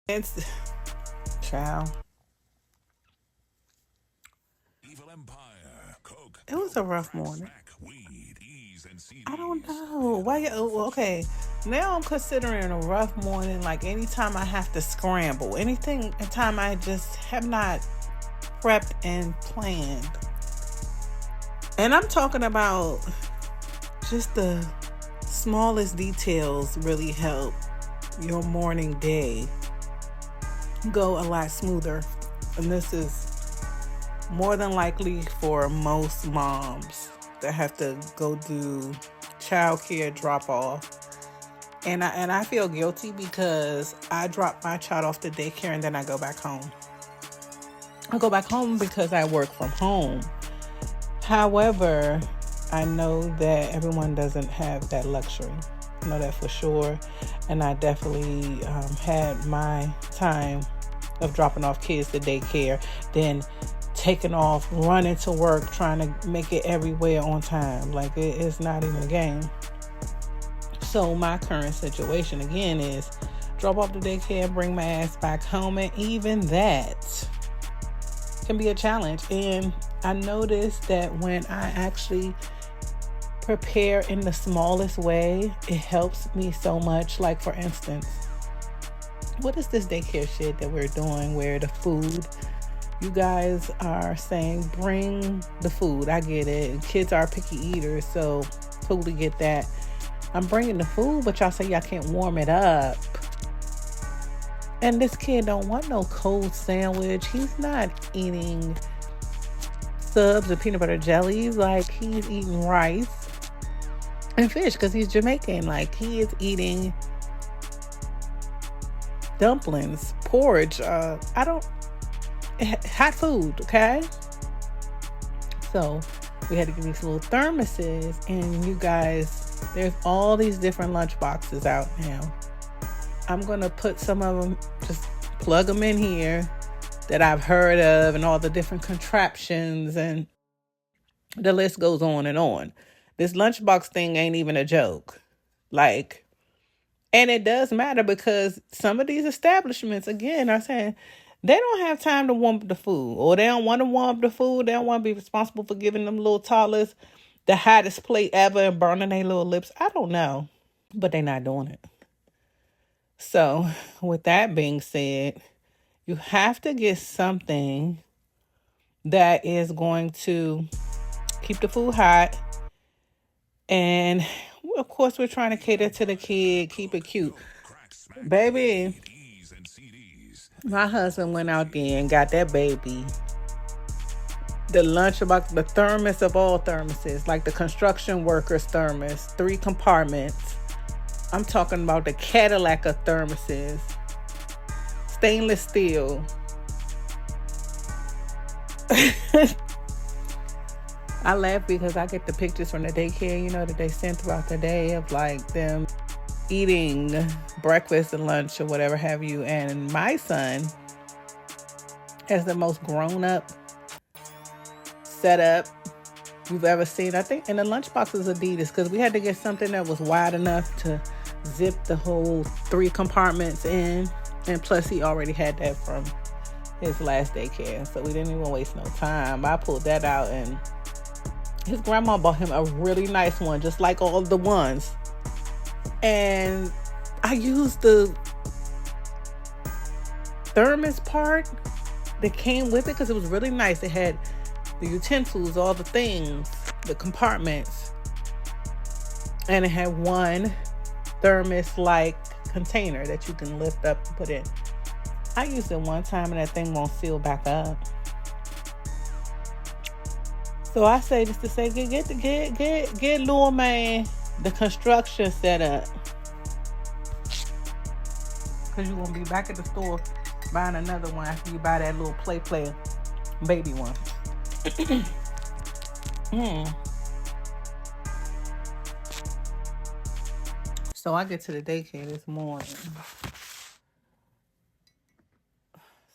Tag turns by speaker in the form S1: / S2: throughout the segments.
S1: It's child. It was a rough morning. I don't know. Why okay. Now I'm considering a rough morning like anytime I have to scramble. Anytime I just have not prepped and planned. And I'm talking about just the smallest details really help your morning day go a lot smoother. And this is more than likely for most moms that have to go do childcare drop off. And I feel guilty because I drop my child off to daycare and then I go back home. I go back home because I work from home. However, I know that everyone doesn't have that luxury. I know that for sure. And I definitely had my time of dropping off kids to daycare, then taking off, running to work, trying to make it everywhere on time. Like, it's not even a game. So my current situation, again, is drop off to daycare, bring my ass back home. And even that can be a challenge. And I noticed that when I actually prepare in the smallest way, it helps me so much. Like, for instance, what is this daycare shit that we're doing where the food, you guys are saying bring the food? I get it. Kids are picky eaters, so totally get that. I'm bringing the food, but y'all say y'all can't warm it up. And this kid don't want no cold sandwich. He's not eating subs or peanut butter jellies. Like, he's eating rice and fish because he's Jamaican. Like, he is eating dumplings, porridge, hot food, okay? So we had to get these little thermoses, and you guys, there's all these different lunch boxes out now. I'm gonna put some of them, just plug them in here that I've heard of, and all the different contraptions, and the list goes on and on. This lunchbox thing ain't even a joke. Like, and it does matter because some of these establishments, again, are saying they don't have time to warm up the food, or they don't want to warm up the food. They don't want to be responsible for giving them little toddlers the hottest plate ever and burning their little lips. I don't know, but they're not doing it. So with that being said, you have to get something that is going to keep the food hot. And of course, we're trying to cater to the kid, keep it cute. Baby, my husband went out there and got that baby the lunchbox, the thermos of all thermoses, like the construction workers thermos, 3 compartments. I'm talking about the Cadillac of thermoses, stainless steel. I laugh because I get the pictures from the daycare, that they sent throughout the day of like them eating breakfast and lunch or whatever have you. And my son has the most grown-up setup you've ever seen. I think in the lunchbox is Adidas, because we had to get something that was wide enough to zip the whole 3 compartments in. And plus, he already had that from his last daycare, so we didn't even waste no time. I pulled that out, and his grandma bought him a really nice one, just like all the ones. And I used the thermos part that came with it because it was really nice. It had the utensils, all the things, the compartments, and it had one thermos-like container that you can lift up and put in. I used it one time and that thing won't seal back up. So I say this to say, get little man the construction set up, because you're gonna be back at the store buying another one after you buy that little play baby one. So I get to the daycare this morning.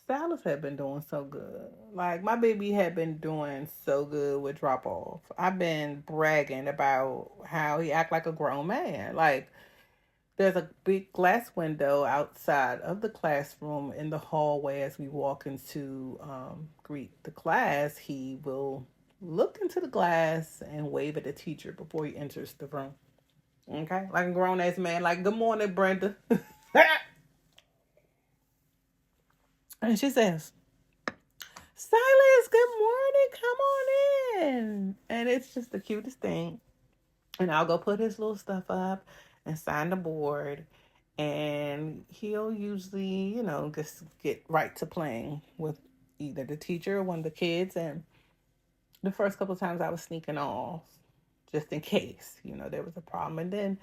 S1: Silas had been doing so good. Like, my baby had been doing so good with drop off. I've been bragging about how he act like a grown man. Like, There's a big glass window outside of the classroom in the hallway. As we walk into greet the class, he will look into the glass and wave at the teacher before he enters the room. Okay, like a grown ass man, like "Good morning, Brenda," and she says, "Silas, good morning. Come on in." And it's just the cutest thing. And I'll go put his little stuff up and sign the board. And he'll usually, just get right to playing with either the teacher or one of the kids. And the first couple of times I was sneaking off just in case, there was a problem. And then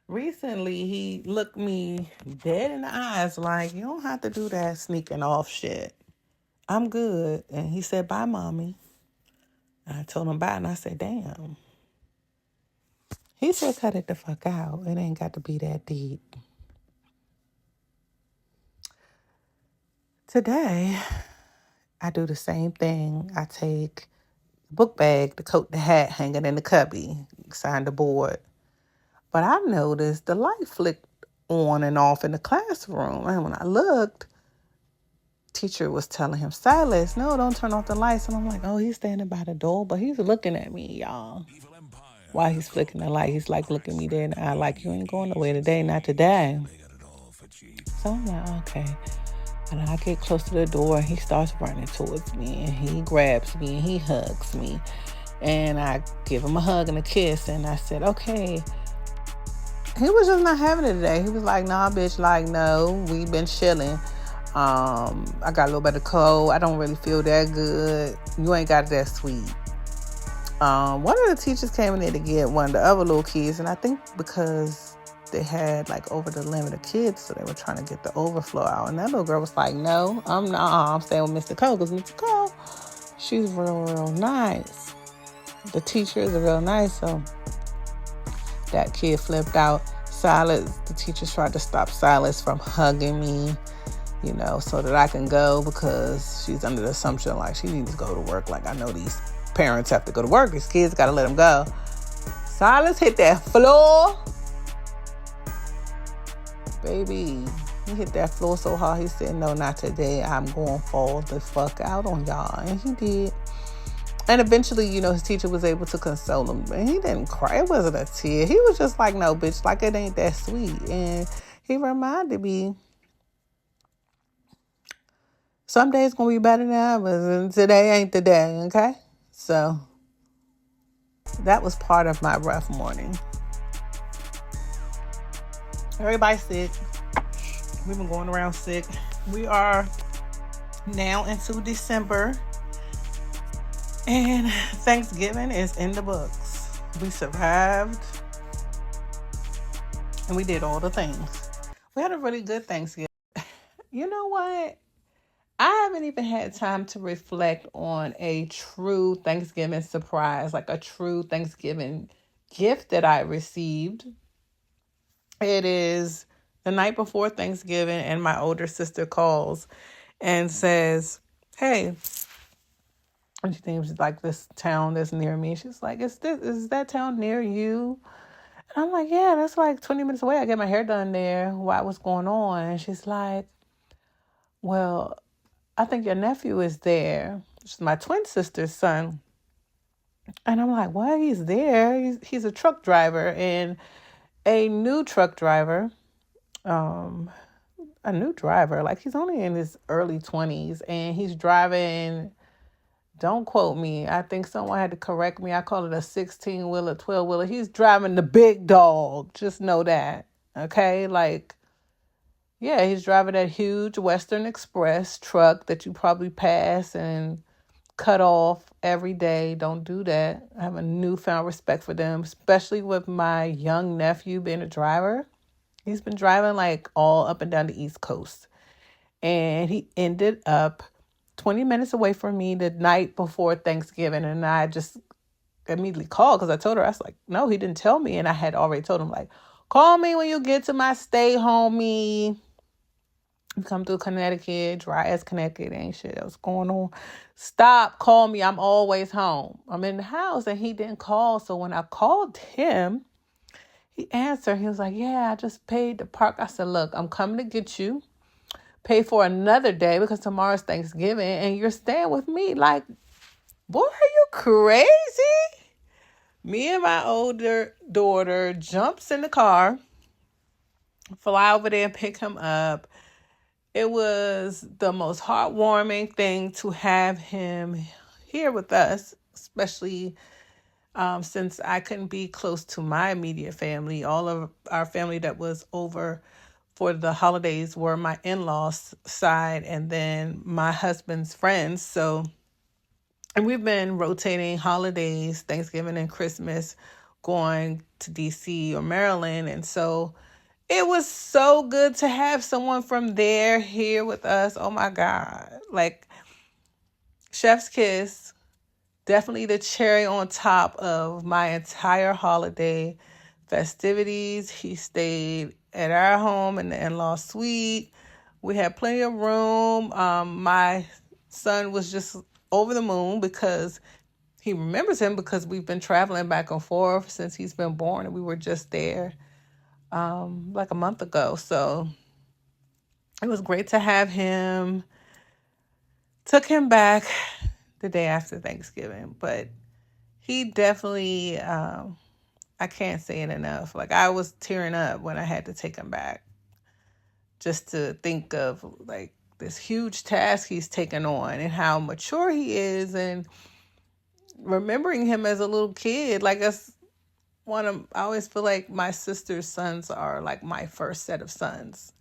S1: recently he looked me dead in the eyes like, "You don't have to do that sneaking off shit. I'm good." And he said, "Bye, mommy." And I told him bye, and I said, "Damn." He said, "Cut it the fuck out. It ain't got to be that deep." Today, I do the same thing. I take the book bag, the coat, the hat hanging in the cubby, sign the board. But I noticed the light flicked on and off in the classroom. And when I looked, teacher was telling him, "Silas, no, don't turn off the lights." And I'm like, "Oh, he's standing by the door, but he's looking at me, y'all." While he's flicking the light, he's like looking me dead in the eye like, "You ain't going away today, not today." So I'm like, okay. And I get close to the door and he starts running towards me and he grabs me and he hugs me. And I give him a hug and a kiss and I said, okay. He was just not having it today. He was like, "Nah, bitch, like, no, we've been chilling. I got a little bit of cold. I don't really feel that good. You ain't got that sweet." One of the teachers came in there to get one of the other little kids, and I think because they had like over the limit of kids, so they were trying to get the overflow out. And that little girl was like, "No, I'm staying with Mr. Cole, because Mr. Cole, she's real nice. The teacher is real nice." So that kid flipped out. Silas, the teachers tried to stop Silas from hugging me, so that I can go, because she's under the assumption like she needs to go to work. Like, I know these parents have to go to work. These kids got to let them go. Silas hit that floor. Baby, he hit that floor so hard, he said, "No, not today. I'm going to fall the fuck out on y'all." And he did. And eventually, his teacher was able to console him. And he didn't cry. It wasn't a tear. He was just like, "No, bitch, like, it ain't that sweet." And he reminded me, some days going to be better than others. And today ain't the day, okay? So that was part of my rough morning. Everybody's sick. We've been going around sick. We are now into December. And Thanksgiving is in the books. We survived. And we did all the things. We had a really good Thanksgiving. You know what? I haven't even had time to reflect on a true Thanksgiving surprise, like a true Thanksgiving gift that I received. It is the night before Thanksgiving, and my older sister calls and says, "Hey," and she thinks like this town that's near me. She's like, is that town near you?" And I'm like, "Yeah, that's like 20 minutes away. I get my hair done there. What's going on?" And she's like, "Well, I think your nephew is there." She's my twin sister's son. And I'm like, "What? He's there? He's a truck driver, and a new truck driver, like he's only in his early 20s, and he's driving, don't quote me, I think someone had to correct me, I call it a 16-wheeler, 12-wheeler. He's driving the big dog. Just know that, okay? Like, yeah, he's driving that huge Western Express truck that you probably pass and cut off every day. Don't do that. I have a newfound respect for them, especially with my young nephew being a driver. He's been driving like all up and down the East Coast. And he ended up 20 minutes away from me the night before Thanksgiving. And I just immediately called because I told her, I was like, no, he didn't tell me. And I had already told him, like, "Call me when you get to my stay, homie. Come through Connecticut, dry as Connecticut, ain't shit else going on. Stop, call me. I'm always home. I'm in the house." And he didn't call. So when I called him, He answered. He was like, yeah, I just paid the park. I said, look, I'm coming to get you. Pay for another day because tomorrow's Thanksgiving and you're staying with me. Like, boy, are you crazy? Me and my older daughter jumps in the car, fly over there and pick him up. It was the most heartwarming thing to have him here with us, especially since I couldn't be close to my immediate family. All of our family that was over for the holidays were my in-laws side and then my husband's friends. So, and we've been rotating holidays, Thanksgiving and Christmas, going to DC or Maryland. And so it was so good to have someone from there here with us. Oh my God. Like, chef's kiss, definitely the cherry on top of my entire holiday festivities. He stayed at our home in the in-law suite. We had plenty of room. My son was just over the moon because he remembers him because we've been traveling back and forth since he's been born, and we were just there like a month ago. So it was great to have him. Took him back the day after Thanksgiving, but he definitely, I can't say it enough. Like, I was tearing up when I had to take him back just to think of like this huge task he's taken on and how mature he is, and remembering him as a little kid. Like, I always feel like my sister's sons are like my first set of sons.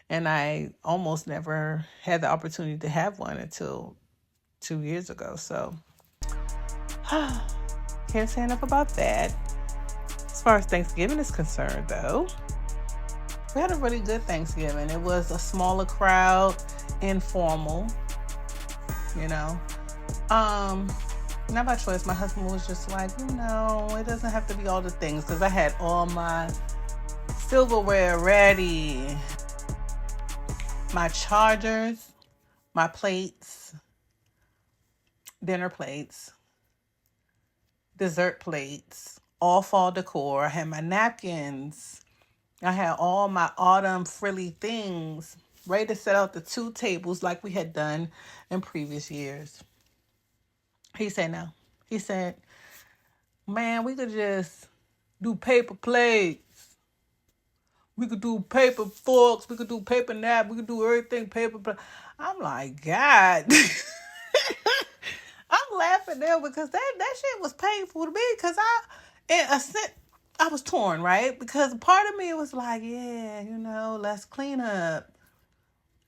S1: And I almost never had the opportunity to have one until 2 years ago. So, can't say enough about that. As far as Thanksgiving is concerned, though, we had a really good Thanksgiving. It was a smaller crowd, informal, you know. Not by choice. My husband was just like, it doesn't have to be all the things, because I had all my silverware ready, my chargers, my plates, dinner plates, dessert plates, all fall decor. I had my napkins. I had all my autumn frilly things ready to set out the 2 tables like we had done in previous years. He said no. He said, man, we could just do paper plates. We could do paper forks. We could do paper nap. We could do everything paper. I'm like, God. I'm laughing there because that shit was painful to me, because I was torn, right? Because part of me was like, yeah, let's clean up.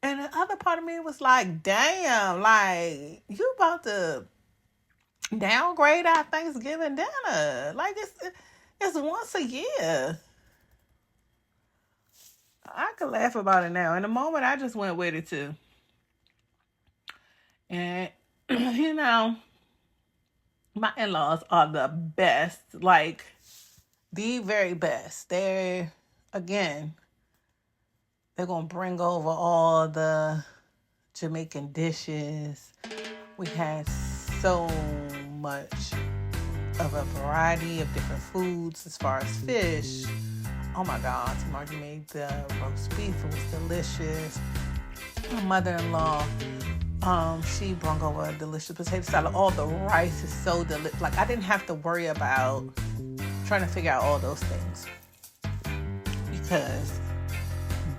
S1: And the other part of me was like, damn, like, you about to downgrade our Thanksgiving dinner. Like, it's once a year. I could laugh about it now. In the moment, I just went with it too. And, my in-laws are the best, like the very best. They're going to bring over all the Jamaican dishes. We had so much of a variety of different foods as far as fish. Oh my God, Auntie Margie made the roast beef. It was delicious. My mother-in-law, she brought over a delicious potato salad. All the rice is so delicious. Like, I didn't have to worry about trying to figure out all those things, because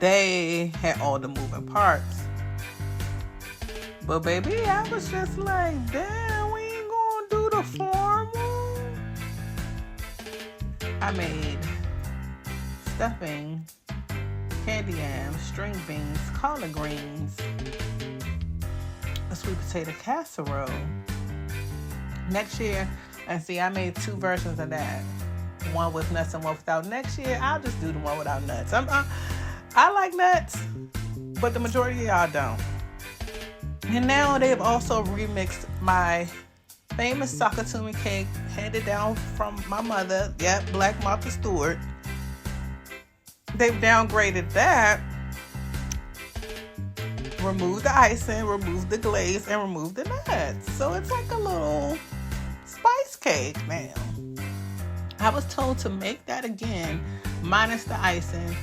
S1: they had all the moving parts. But baby, I was just like, damn, we ain't gonna do the formal. I made stuffing, candy yams, string beans, collard greens, a sweet potato casserole. Next year, and see, I made 2 versions of that. One with nuts and one without. Next year, I'll just do the one without nuts. I like nuts, but the majority of y'all don't. And now they've also remixed my famous Sakatumi cake, handed down from my mother. Yep, Black Martha Stewart. They've downgraded that, removed the icing, removed the glaze, and removed the nuts. So it's like a little spice cake now. I was told to make that again, minus the icing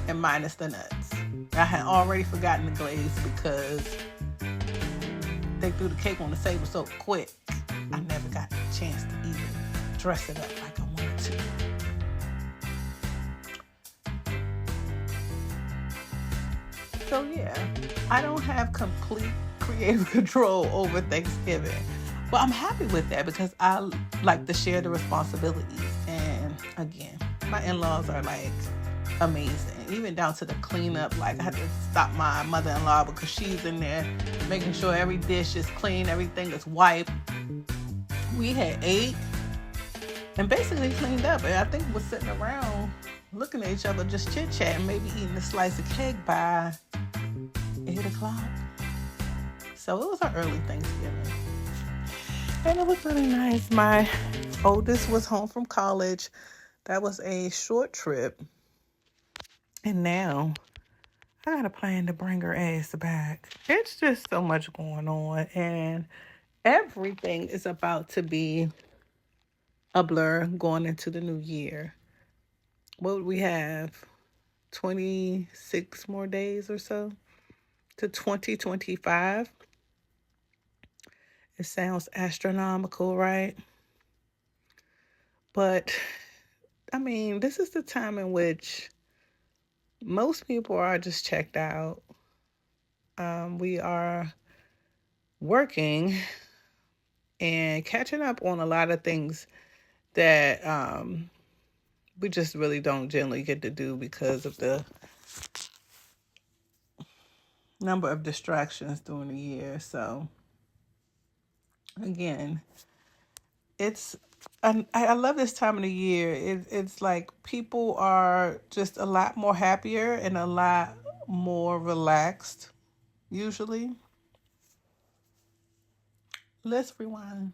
S1: and minus the nuts. I had already forgotten the glaze because they threw the cake on the table so quick. I never got a chance to even dress it up like I wanted to. So yeah, I don't have complete creative control over Thanksgiving. But I'm happy with that because I like to share the responsibilities. And again, my in-laws are like amazing. Even down to the cleanup. Like I had to stop my mother-in-law because she's in there making sure every dish is clean, everything is wiped. We had ate and basically cleaned up. And I think we're sitting around looking at each other, just chit-chatting, maybe eating a slice of cake by 8 o'clock. So it was an early Thanksgiving. And it was really nice. My oldest was home from college. That was a short trip. And now I got a plan to bring her ass back. It's just so much going on. And everything is about to be a blur going into the new year. What would we have? 26 more days or so to 2025. It sounds astronomical, right? But, I mean, this is the time in which most people are just checked out. We are working and catching up on a lot of things that we just really don't generally get to do because of the number of distractions during the year. So, again, I love this time of the year. It's like people are just a lot more happier and a lot more relaxed, usually. Let's rewind.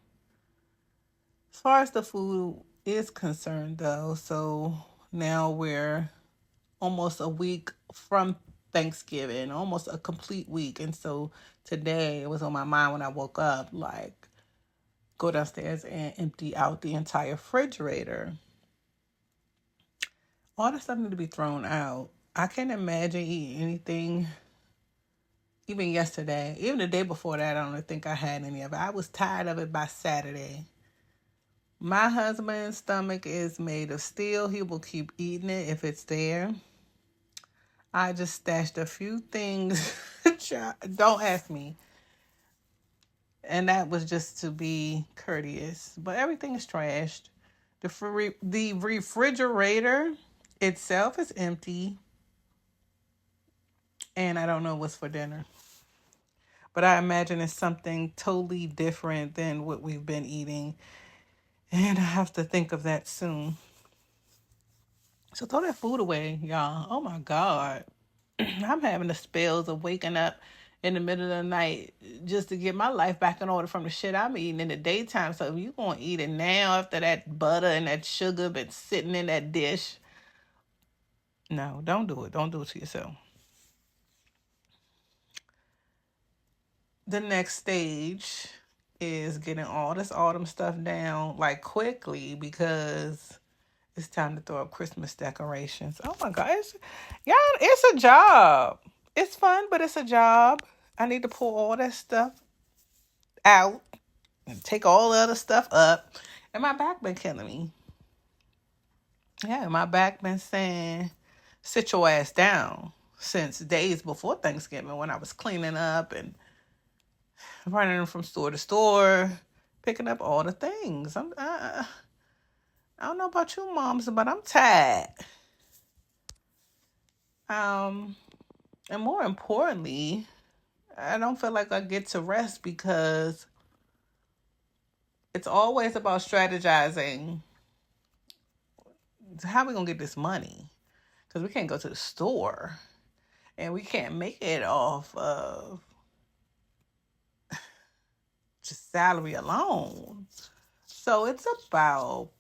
S1: As far as the food is concerned, though, so now we're almost a week from Thanksgiving, almost a complete week. And so today it was on my mind when I woke up, like, go downstairs and empty out the entire refrigerator. All the stuff need to be thrown out. I can't imagine eating anything. Even yesterday, even the day before that, I don't think I had any of it. I was tired of it by Saturday. My husband's stomach is made of steel. He will keep eating it if it's there. I just stashed a few things. Don't ask me. And that was just to be courteous. But everything is trashed. The refrigerator itself is empty. And I don't know what's for dinner. But I imagine it's something totally different than what we've been eating. And I have to think of that soon. So throw that food away, y'all. Oh my God. I'm having the spells of waking up in the middle of the night just to get my life back in order from the shit I'm eating in the daytime. So if you going to eat it now after that butter and that sugar been sitting in that dish, no, don't do it. Don't do it to yourself. The next stage is getting all this autumn stuff down like quickly because it's time to throw up Christmas decorations. Oh my God. It's a job. It's fun, but it's a job. I need to pull all that stuff out and take all the other stuff up. And my back been killing me. Yeah, my back been saying, sit your ass down since days before Thanksgiving when I was cleaning up and running from store to store, picking up all the things. I don't know about you moms, but I'm tired. And more importantly, I don't feel like I get to rest because it's always about strategizing. How are we going to get this money? Because we can't go to the store and we can't make it off of just salary alone. So it's about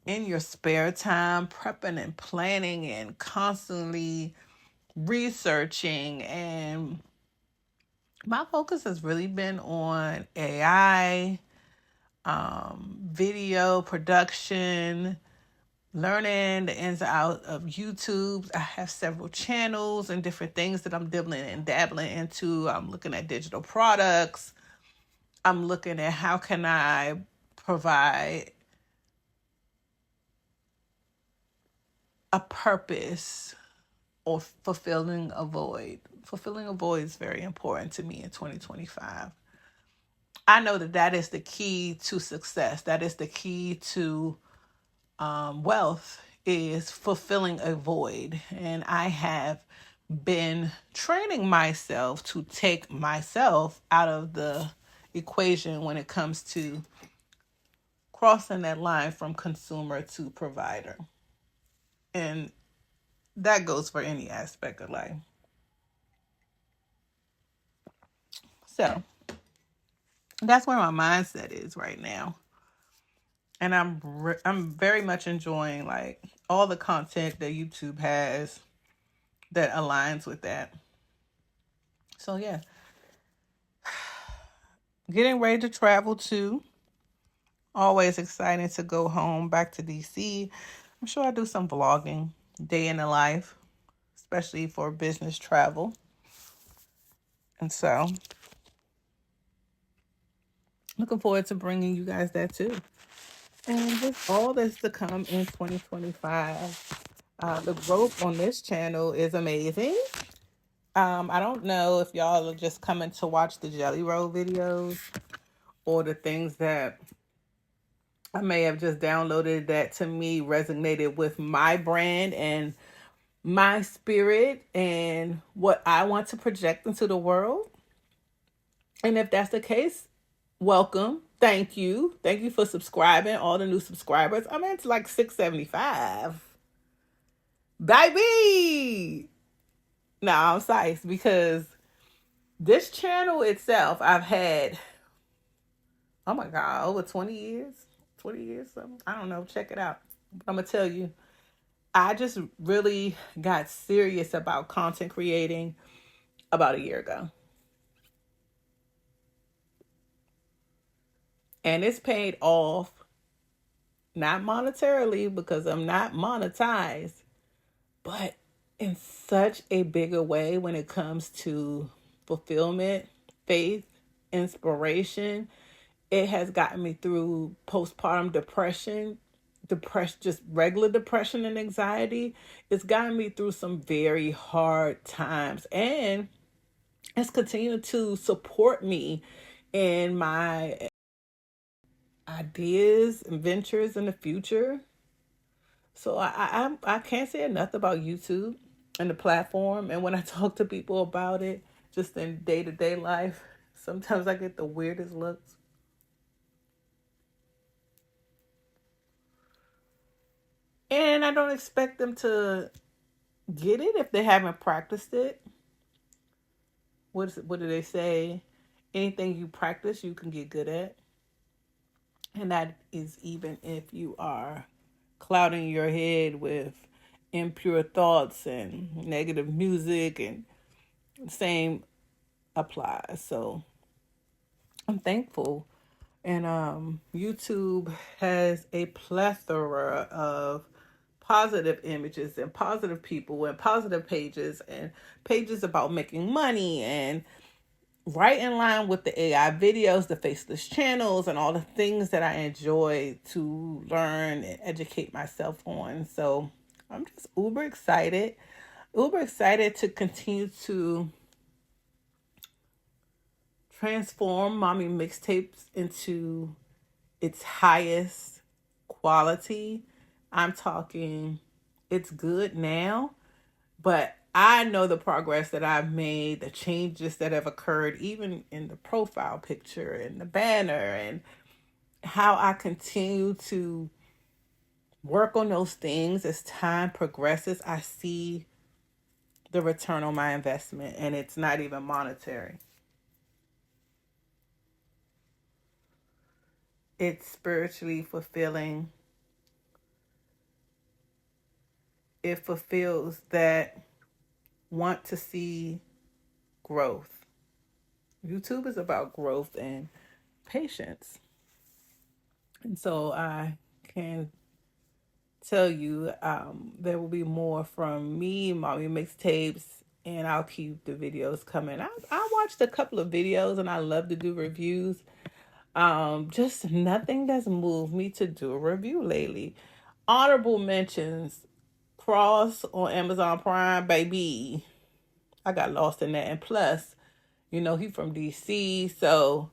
S1: in your spare time prepping and planning and constantly researching, and my focus has really been on AI, video production, learning the ins and outs of YouTube. I have several channels and different things that I'm dibbling and dabbling into. I'm looking at digital products. I'm looking at how can I provide a purpose or fulfilling a void. Fulfilling a void is very important to me in 2025. I know that that is the key to success. That is the key to wealth, is fulfilling a void. And I have been training myself to take myself out of the equation when it comes to crossing that line from consumer to provider. And that goes for any aspect of life. So that's where my mindset is right now. And I'm very much enjoying like all the content that YouTube has that aligns with that. So yeah, getting ready to travel too. Always excited to go home back to DC. I'm sure I'll do some vlogging, day in the life, especially for business travel. And so looking forward to bringing you guys that too. And just all that's to come in 2025. The growth on this channel is amazing. I don't know if y'all are just coming to watch the Jelly Roll videos or the things that I may have just downloaded that to me resonated with my brand and my spirit and what I want to project into the world. And if that's the case, welcome. Thank you. Thank you for subscribing, all the new subscribers. I'm into like 675. Baby! Nah, I'm psyched because this channel itself, I've had, oh my God, over 20 years. 20 years, something. I don't know. Check it out. But I'm going to tell you, I just really got serious about content creating about a year ago. And it's paid off, not monetarily because I'm not monetized, but in such a bigger way when it comes to fulfillment, faith, inspiration. It has gotten me through postpartum depression, just regular depression and anxiety. It's gotten me through some very hard times, and it's continued to support me in my ideas and ventures in the future. So I can't say enough about YouTube and the platform. And when I talk to people about it, just in day-to-day life, sometimes I get the weirdest looks. And I don't expect them to get it if they haven't practiced it. What do they say? Anything you practice, you can get good at. And that is even if you are clouding your head with impure thoughts and negative music, and same applies. So I'm thankful. And YouTube has a plethora of positive images and positive people and positive pages and pages about making money, and right in line with the AI videos, the faceless channels, and all the things that I enjoy to learn and educate myself on. So I'm just uber excited to continue to transform Mommy Mixtapes into its highest quality. I'm talking, it's good now, but I know the progress that I've made, the changes that have occurred, even in the profile picture and the banner, and how I continue to work on those things as time progresses. I see the return on my investment, and it's not even monetary. It's spiritually fulfilling. It fulfills that want to see growth. YouTube is about growth and patience. And so I can tell you there will be more from me, Mommy Mixtapes, and I'll keep the videos coming. I watched a couple of videos and I love to do reviews. Just nothing that's moved me to do a review lately. Honorable mentions: Cross on Amazon Prime, baby. I got lost in that. And plus, he from DC, so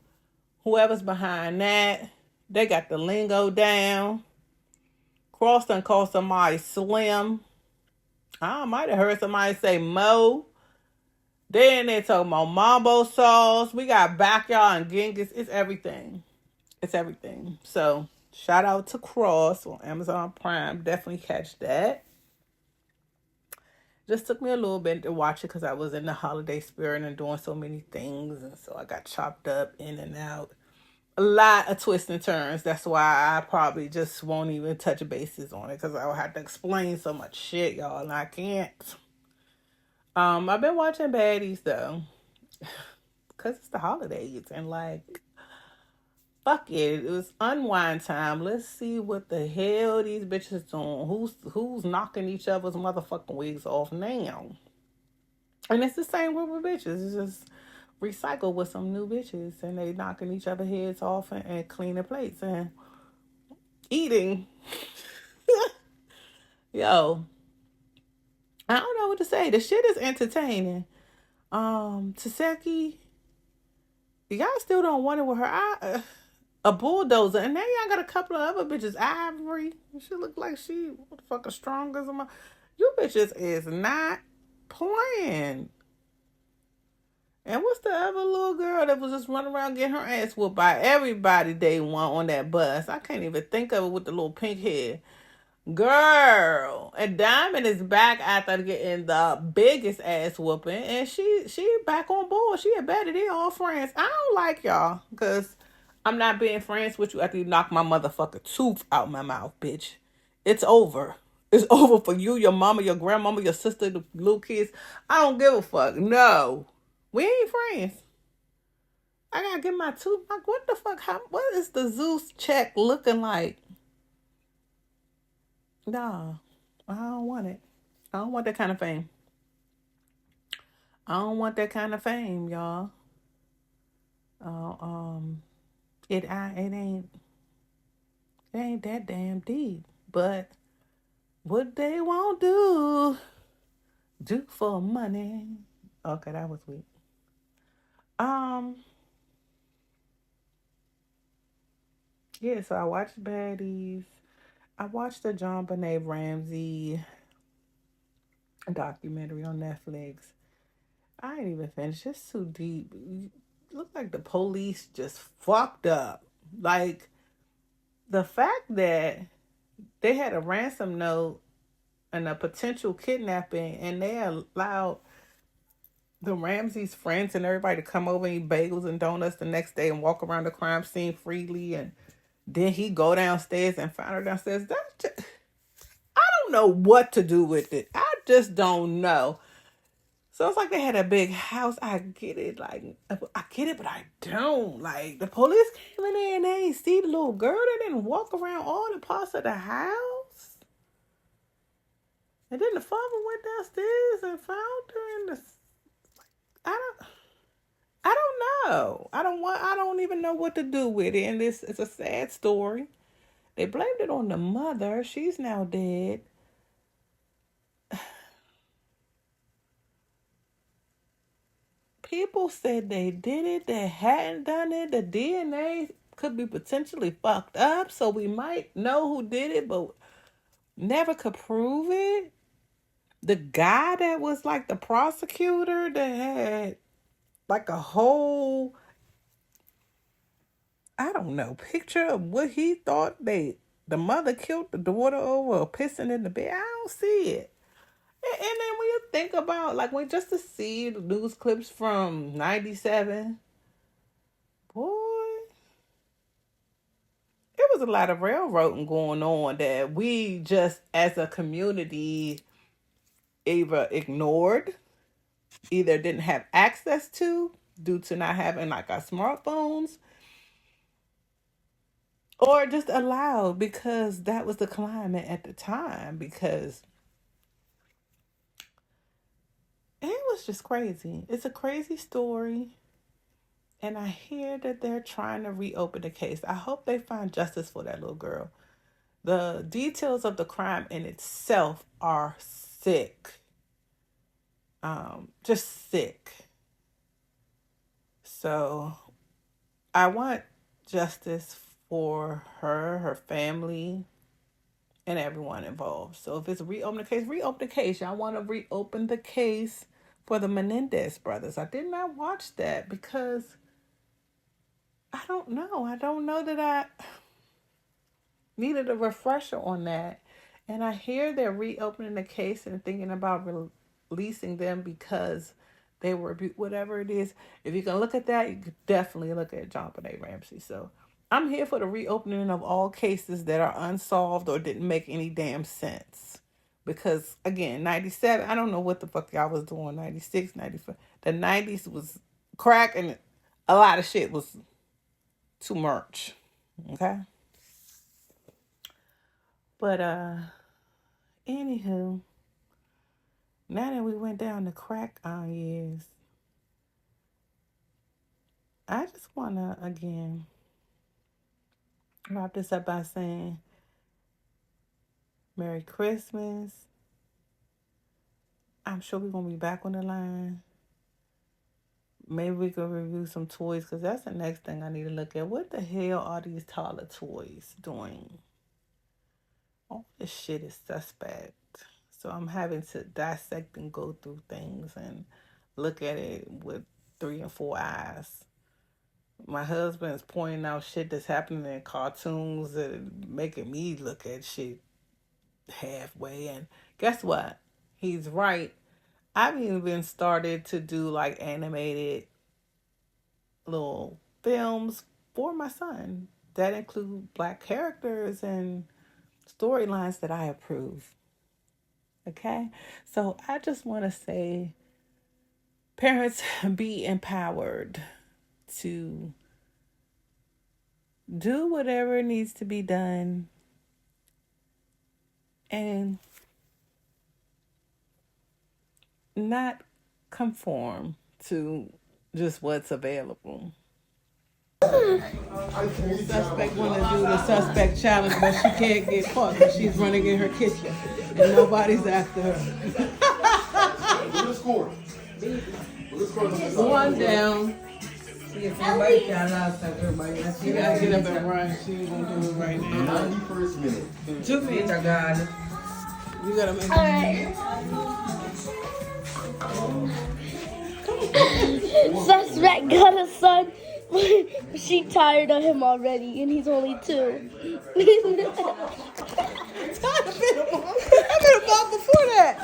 S1: whoever's behind that, they got the lingo down. Cross done call somebody slim. I might have heard somebody say Mo. Then they talking about mambo sauce. We got backyard and Genghis. It's everything. It's everything. So shout out to Cross on Amazon Prime. Definitely catch that. Just took me a little bit to watch it because I was in the holiday spirit and doing so many things. And so I got chopped up in and out. A lot of twists and turns. That's why I probably just won't even touch bases on it because I'll have to explain so much shit, y'all, and I can't. I've been watching baddies though, because it's the holidays and like, fuck it, it was unwind time. Let's see what the hell these bitches doing. Who's knocking each other's motherfucking wigs off now? And it's the same group of bitches. It's just recycle with some new bitches and they knocking each other heads off and cleaning plates and eating. Yo, I don't know what to say. The shit is entertaining. Taseki, y'all still don't want it with her a bulldozer, and now y'all got a couple of other bitches. Ivory, she look like she what the fuck as strong as a you bitches is not playing. And what's the other little girl that was just running around getting her ass whooped by everybody day one on that bus? I can't even think of it with the little pink hair. Girl. And Diamond is back after getting the biggest ass whooping. And she back on board. She a better. They all friends. I don't like y'all. Because I'm not being friends with you after you knock my motherfucking tooth out my mouth, bitch. It's over. It's over for you, your mama, your grandmama, your sister, the little kids. I don't give a fuck. No. We ain't friends. I gotta get my tooth. Like, what the fuck? What is the Zeus check looking like? Nah, I don't want it. I don't want that kind of fame. I don't want that kind of fame, y'all. It ain't that damn deep. But what they won't do for money. Okay, that was weak. Yeah, so I watched Baddies. I watched the John Benet Ramsey documentary on Netflix. I ain't even finished. It's too deep. It looked like the police just fucked up. Like, the fact that they had a ransom note and a potential kidnapping, and they allowed the Ramsey's friends and everybody to come over and eat bagels and donuts the next day and walk around the crime scene freely, and then he go downstairs and find her downstairs. I don't know what to do with it. I just don't know. So it's like they had a big house. I get it. Like, I get it, but I don't. Like, the police came in there and they ain't see the little girl. They didn't walk around all the parts of the house. And then the father went downstairs and found her in the... I don't know. I don't even know what to do with it. And it's a sad story. They blamed it on the mother. She's now dead. People said they did it. They hadn't done it. The DNA could be potentially fucked up. So we might know who did it, but never could prove it. The guy that was like the prosecutor that had like a whole, I don't know, picture of what he thought the mother killed the daughter over pissing in the bed. I don't see it. And then when you think about, like, when just to see the news clips from 97, boy, it was a lot of railroading going on that we just, as a community, either ignored, either didn't have access to due to not having, like, our smartphones, or just allowed because that was the climate at the time, because it was just crazy. It's a crazy story. And I hear that they're trying to reopen the case. I hope they find justice for that little girl. The details of the crime in itself are sick. Just sick. So I want justice for her family, and everyone involved. So if it's reopen the case, reopen the case. Y'all want to reopen the case for the Menendez brothers. I did not watch that because I don't know. I don't know that I needed a refresher on that. And I hear they're reopening the case and thinking about releasing them because they were whatever it is. If you can look at that, you could definitely look at John Benet Ramsey. So I'm here for the reopening of all cases that are unsolved or didn't make any damn sense. Because, again, 97, I don't know what the fuck y'all was doing, 96, 95. The 90s was crack and a lot of shit was too much. Okay? But, anywho, now that we went down the crack years, I just want to, again, wrap this up by saying Merry Christmas. I'm sure we're going to be back on the line. Maybe we could review some toys, because that's the next thing I need to look at. What the hell are these toddler toys doing? All this shit is suspect. So I'm having to dissect and go through things and look at it with 3 and 4 eyes. My husband's pointing out shit that's happening in cartoons and making me look at shit halfway. And guess what? He's right. I've even started to do like animated little films for my son that include Black characters and storylines that I approve. Okay? So I just want to say, parents, be empowered to do whatever needs to be done and not conform to just what's available. The suspect want to do the suspect challenge, but she can't get caught because she's running in her kitchen and nobody's after her. One down. You gotta get up and run. She ain't gonna do it right now. 2 minutes. You gotta make it.
S2: Suspect got a son. She tired of him already, and he's only 2.
S1: I've been a mom before that.